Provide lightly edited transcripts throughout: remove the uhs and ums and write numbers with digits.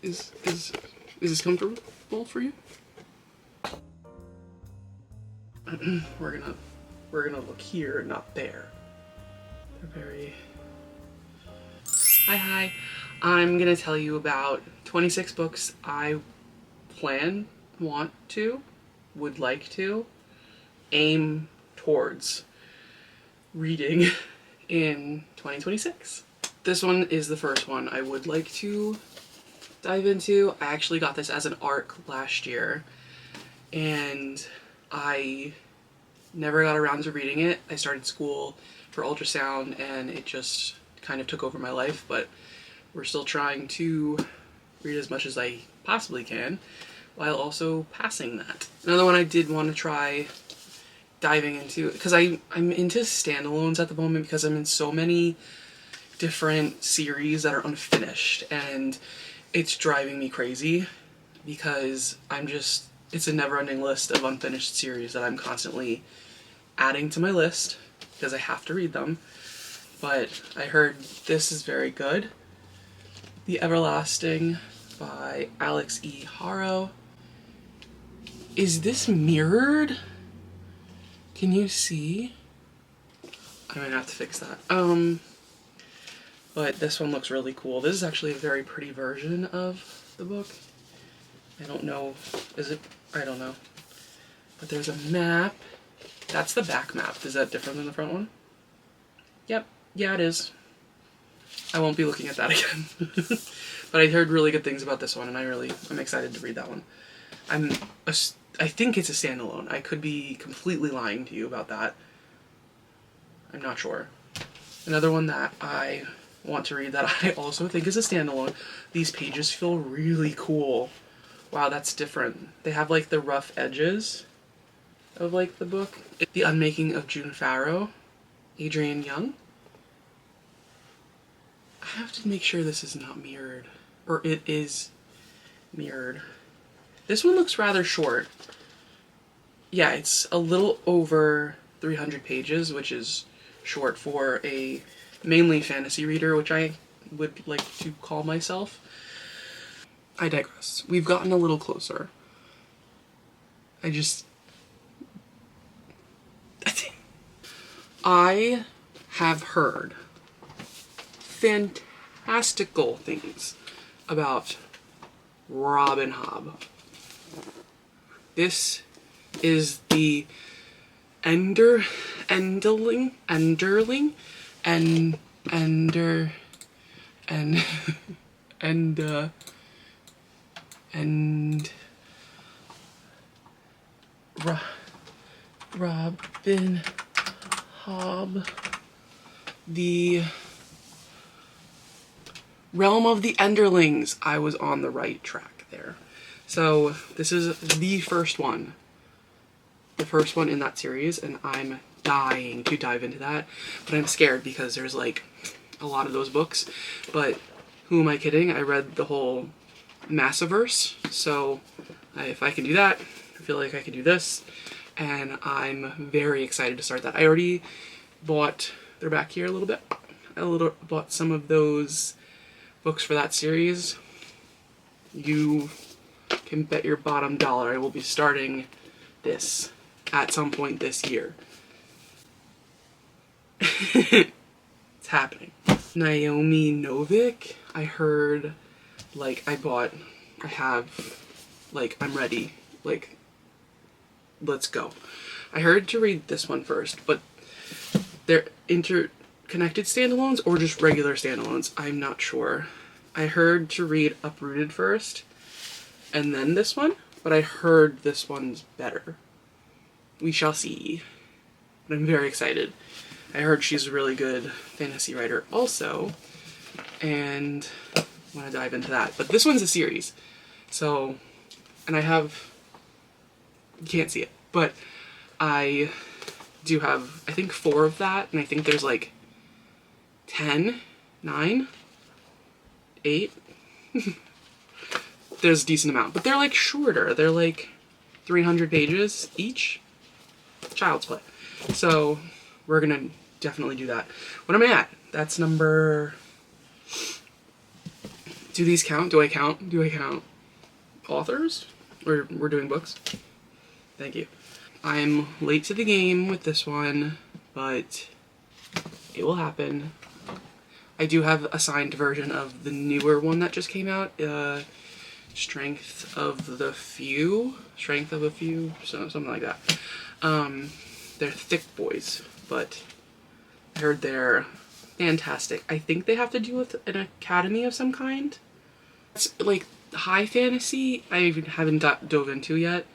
Is this comfortable for you? we're gonna look here, not there. They're very... Hi. I'm gonna tell you about 26 books I would like to, aim towards reading in 2026. This one is the first one I would like to dive into. I actually got this as an ARC last year, and I never got around to reading it. I started school for ultrasound and it just kind of took over my life, but we're still trying to read as much as I possibly can while also passing that. Another one I did want to try diving into, because I'm into standalones at the moment because I'm in so many different series that are unfinished, and it's driving me crazy because it's a never-ending list of unfinished series that I'm constantly adding to my list because I have to read them. But I heard this is very good. The Everlasting by Alex E. Haro. Is this mirrored? Can you see? I might have to fix that. But this one looks really cool. This is actually a very pretty version of the book. I don't know, is it? I don't know. But there's a map. That's the back map. Is that different than the front one? Yep. Yeah, it is. I won't be looking at that again. But I heard really good things about this one, and I'm excited to read that one. I think it's a standalone. I could be completely lying to you about that. I'm not sure. Another one that I want to read that I also think is a standalone. These pages feel really cool. Wow, that's different. They have like the rough edges of like the book. The Unmaking of June Farrow, Adrienne Young. I have to make sure this is not mirrored. Or it is mirrored. This one looks rather short. Yeah, it's a little over 300 pages, which is short for a mainly fantasy reader, which I would like to call myself. I digress. We've gotten a little closer. I have heard fantastical things about Robin Hobb. This is the Enderling, Robin Hobb, the Realm of the Enderlings. I was on the right track there. So this is the first one in that series, and I'm dying to dive into that, but I'm scared because there's like a lot of those books. But who am I kidding? I read the whole Massiverse, so if I can do that, I feel like I can do this, and I'm very excited to start that. I already bought, they're back here a little bit, bought some of those books for that series. You can bet your bottom dollar I will be starting this at some point this year. It's happening. Naomi Novik, I heard, like, I'm ready, like, let's go. I heard to read this one first, but they're interconnected standalones or just regular standalones, I'm not sure. I heard to read Uprooted first, and then this one, but I heard this one's better. We shall see. But I'm very excited. I heard she's a really good fantasy writer also, and I want to dive into that. But this one's a series, so, and you can't see it, but I do have, I think 4 of that, and I think there's like 10, 9, 8. There's a decent amount, but they're like shorter. They're like 300 pages each. Child's play. So we're gonna definitely do that. What am I at? That's number Do these count? Do I count? Do I count authors? Or we're doing books? Thank you. I'm late to the game with this one, but it will happen. I do have a signed version of the newer one that just came out. Strength of a Few, so something like that. They're thick boys, but I heard they're fantastic. I think they have to do with an academy of some kind. It's like high fantasy I haven't dove into yet,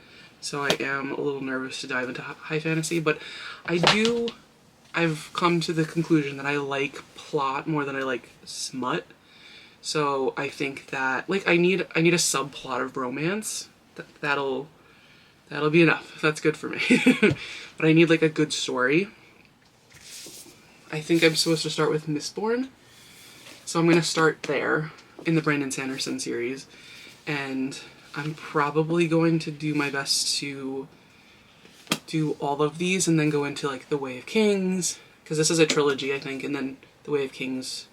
so I am a little nervous to dive into high fantasy, but I've come to the conclusion that I like plot more than I like smut. So I think that like I need a subplot of romance. That'll be enough. That's good for me. But I need like a good story. I think I'm supposed to start with Mistborn. So I'm gonna start there in the Brandon Sanderson series. And I'm probably going to do my best to do all of these and then go into like The Way of Kings, because this is a trilogy, I think, and then The Way of Kings.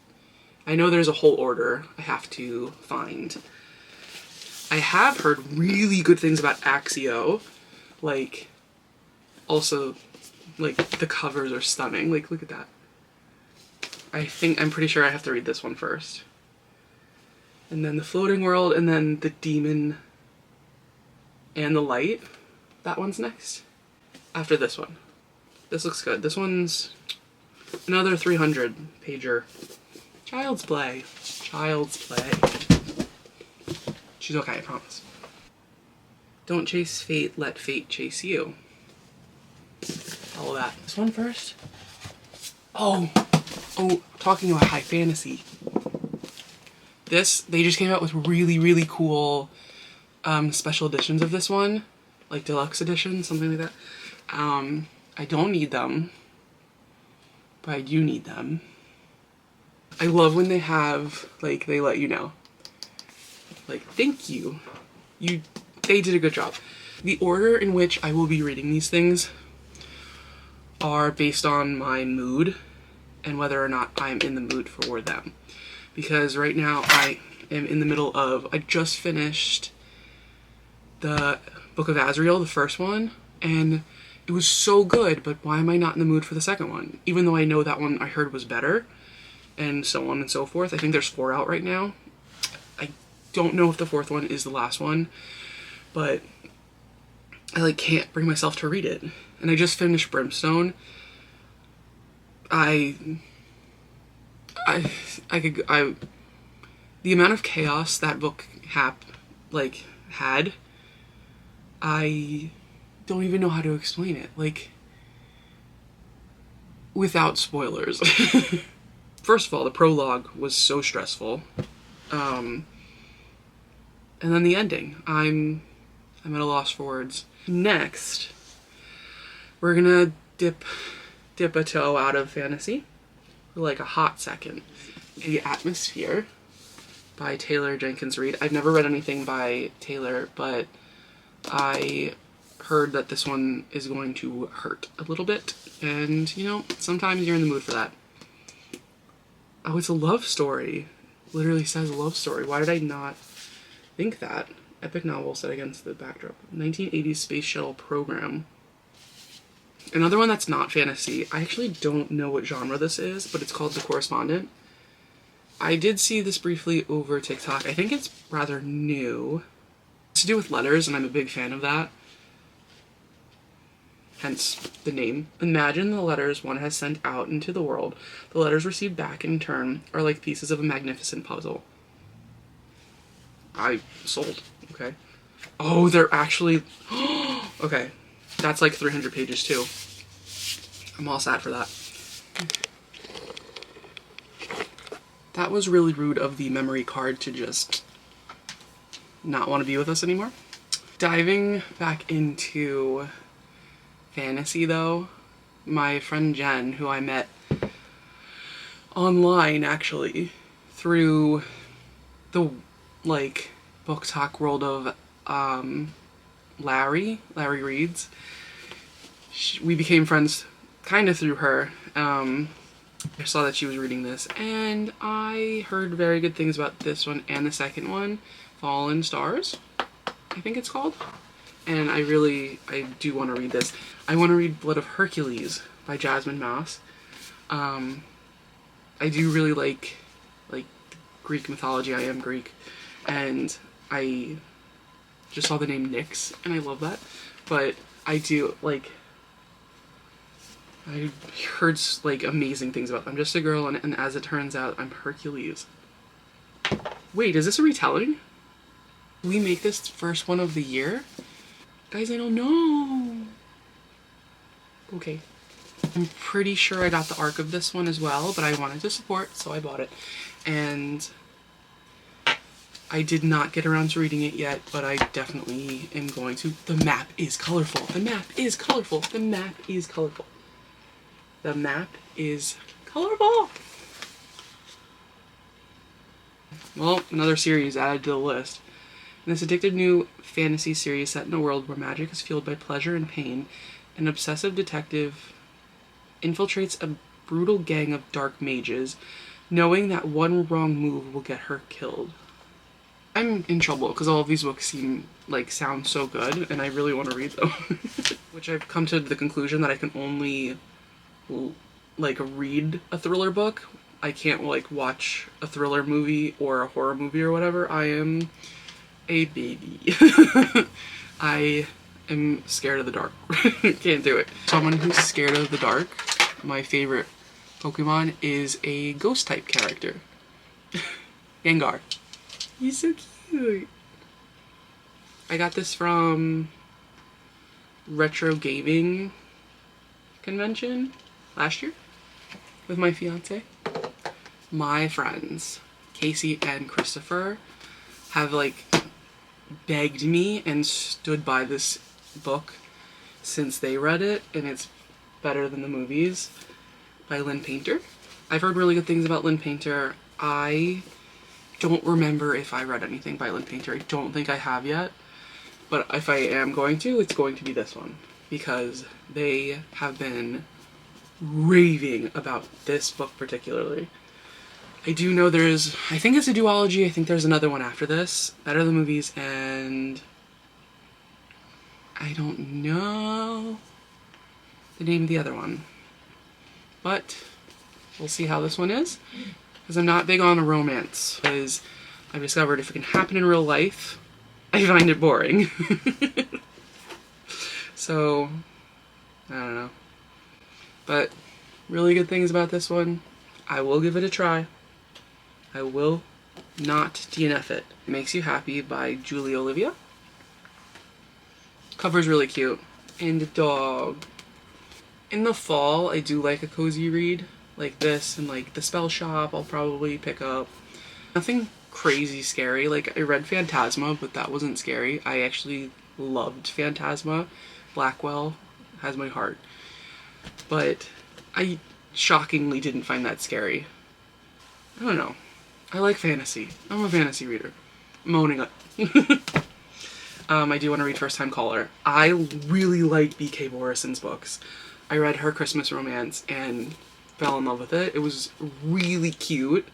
I know there's a whole order I have to find. I have heard really good things about Axio. Like, also, like, the covers are stunning. Like, look at that. I'm pretty sure I have to read this one first. And then The Floating World, and then The Demon and the Light. That one's next. After this one. This looks good. This one's another 300 pager. Child's play. Child's play. She's okay, I promise. Don't chase fate, let fate chase you. All of that. This one first. Oh, talking about high fantasy. They just came out with really, really cool special editions of this one. Like deluxe edition, something like that. I don't need them, but I do need them. I love when they have, like, they let you know. Like, thank you. They did a good job. The order in which I will be reading these things are based on my mood and whether or not I'm in the mood for them. Because right now I am in the middle of, I just finished the Book of Azrael, the first one, and it was so good, but why am I not in the mood for the second one? Even though I know that one I heard was better, and so on and so forth. I think there's 4 out right now. I don't know if the 4th one is the last one, but I like can't bring myself to read it. And I just finished Brimstone. The amount of chaos that book had, I don't even know how to explain it. Like, without spoilers. First of all, the prologue was so stressful. And then the ending. I'm at a loss for words. Next, we're gonna dip a toe out of fantasy for like a hot second. The Atmosphere by Taylor Jenkins Reid. I've never read anything by Taylor, but I heard that this one is going to hurt a little bit. And, you know, sometimes you're in the mood for that. Oh, it's a love story. Literally says love story. Why did I not think that? Epic novel set against the backdrop. 1980s space shuttle program. Another one that's not fantasy. I actually don't know what genre this is, but it's called The Correspondent. I did see this briefly over TikTok. I think it's rather new. It's to do with letters, and I'm a big fan of that. Hence the name. Imagine the letters one has sent out into the world. The letters received back in turn are like pieces of a magnificent puzzle. I sold. Okay. Oh, they're actually... Okay. That's like 300 pages too. I'm all sad for that. That was really rude of the memory card to just not want to be with us anymore. Diving back into fantasy though, my friend Jen, who I met online actually through the like book talk world of Larry Reads. We became friends kind of through her. I saw that she was reading this, and I heard very good things about this one and the second one, Fallen Stars, I think it's called. And I do want to read this. I want to read Blood of Hercules by Jasmine Mouse. I do really like Greek mythology. I am Greek, and I just saw the name Nyx, and I love that. But I do like. I heard like amazing things about them. I'm just a girl, and as it turns out, I'm Hercules. Wait, is this a retelling? We make this first one of the year? Guys, I don't know. Okay. I'm pretty sure I got the arc of this one as well, but I wanted to support, so I bought it. And I did not get around to reading it yet, but I definitely am going to. The map is colorful. The map is colorful. The map is colorful. The map is colorful. Well, another series added to the list. In this addictive new fantasy series set in a world where magic is fueled by pleasure and pain, an obsessive detective infiltrates a brutal gang of dark mages, knowing that one wrong move will get her killed. I'm in trouble because all of these books sound so good, and I really want to read them. Which I've come to the conclusion that I can only read a thriller book. I can't watch a thriller movie or a horror movie or whatever. I am a baby. I am scared of the dark. Can't do it. Someone who's scared of the dark, my favorite Pokemon is a ghost type character. Gengar. He's so cute. I got this from Retro Gaming Convention last year with my fiance. My friends, Casey and Christopher, have begged me and stood by this book since they read it, and it's better than the movies, by Lynn Painter. I've heard really good things about Lynn Painter. I don't remember if I read anything by Lynn Painter. I don't think I have yet, but if I am going to, it's going to be this one, because they have been raving about this book particularly. I do know I think it's a duology. I think there's another one after this, better than movies, and I don't know the name of the other one. But we'll see how this one is, because I'm not big on a romance, because I've discovered if it can happen in real life, I find it boring. So, I don't know. But really good things about this one. I will give it a try. I will not DNF it. Makes You Happy by Julie Olivia. Cover's really cute. And a dog. In the fall, I do like a cozy read like this, and The Spell Shop I'll probably pick up. Nothing crazy scary. I read Phantasma, but that wasn't scary. I actually loved Phantasma. Blackwell has my heart. But I shockingly didn't find that scary. I don't know. I like fantasy. I'm a fantasy reader. I'm owning it. I do want to read First Time Caller. I really like B.K. Morrison's books. I read her Christmas Romance and fell in love with it. It was really cute.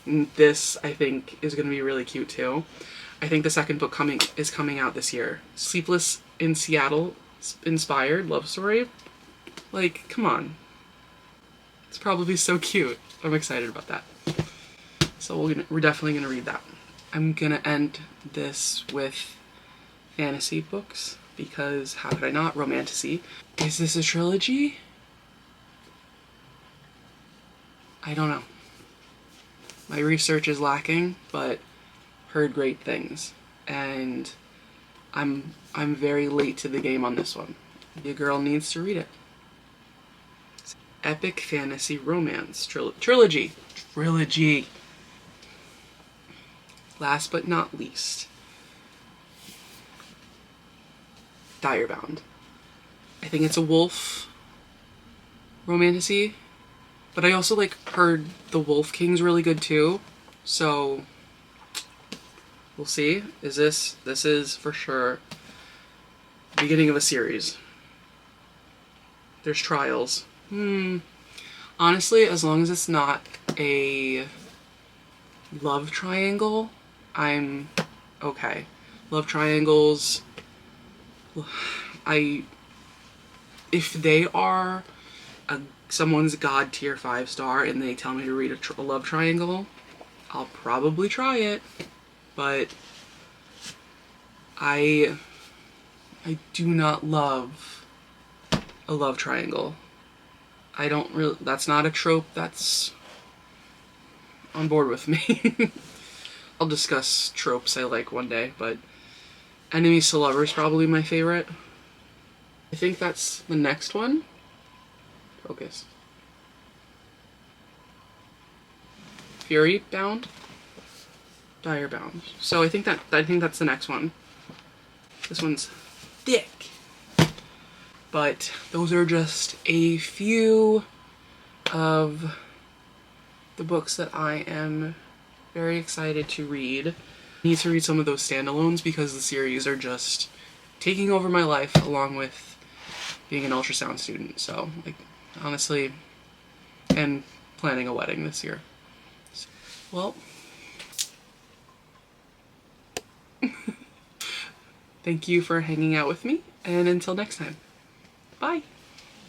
And this, I think, is going to be really cute too. I think the second book is coming out this year. Sleepless in Seattle inspired love story. Come on. It's probably so cute. I'm excited about that. So we're definitely going to read that. I'm going to end this with fantasy books, because how could I not? Romantasy. Is this a trilogy? I don't know. My research is lacking, but heard great things. And I'm very late to the game on this one. Your girl needs to read it. Epic fantasy romance trilogy. Last but not least, Direbound. I think it's a wolf romantasy, but I also heard the Wolf King's really good too. So we'll see. This is for sure beginning of a series. There's trials. I'm Honestly, as long as it's not a love triangle, I'm okay. Love triangles, if they are someone's god tier 5-star and they tell me to read a love triangle, I'll probably try it. But I do not love a love triangle. I don't really, that's not a trope that's on board with me. I'll discuss tropes I like one day, but enemies to lovers probably my favorite. I think that's the next one. Focus. Fury bound? Dire bound. So I think that's the next one. This one's thick. But those are just a few of the books that I am very excited to read. I need to read some of those standalones because the series are just taking over my life along with being an ultrasound student. So, like, honestly, and planning a wedding this year. Well, thank you for hanging out with me, and until next time, bye!